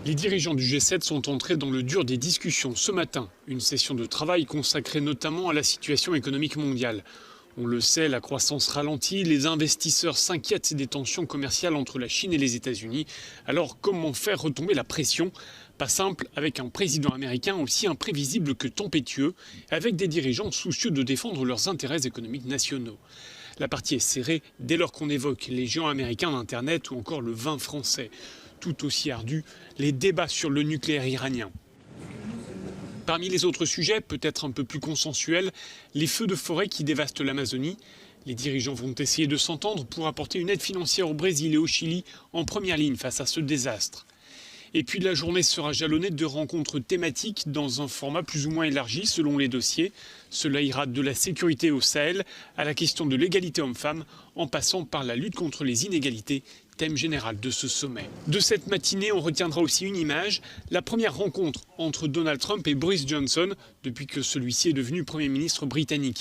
Les dirigeants du G7 sont entrés dans le dur des discussions ce matin. Une session de travail consacrée notamment à la situation économique mondiale. On le sait, la croissance ralentit, les investisseurs s'inquiètent des tensions commerciales entre la Chine et les États-Unis. Alors comment faire retomber la pression? Pas simple avec un président américain aussi imprévisible que tempétueux, avec des dirigeants soucieux de défendre leurs intérêts économiques nationaux. La partie est serrée dès lors qu'on évoque les géants américains d'Internet ou encore le vin français. Tout aussi ardu, les débats sur le nucléaire iranien. Parmi les autres sujets, peut-être un peu plus consensuels, les feux de forêt qui dévastent l'Amazonie. Les dirigeants vont essayer de s'entendre pour apporter une aide financière au Brésil et au Chili en première ligne face à ce désastre. Et puis la journée sera jalonnée de rencontres thématiques dans un format plus ou moins élargi selon les dossiers. Cela ira de la sécurité au Sahel à la question de l'égalité homme-femme, en passant par la lutte contre les inégalités, thème général de ce sommet. De cette matinée, on retiendra aussi une image, la première rencontre entre Donald Trump et Boris Johnson depuis que celui-ci est devenu Premier ministre britannique.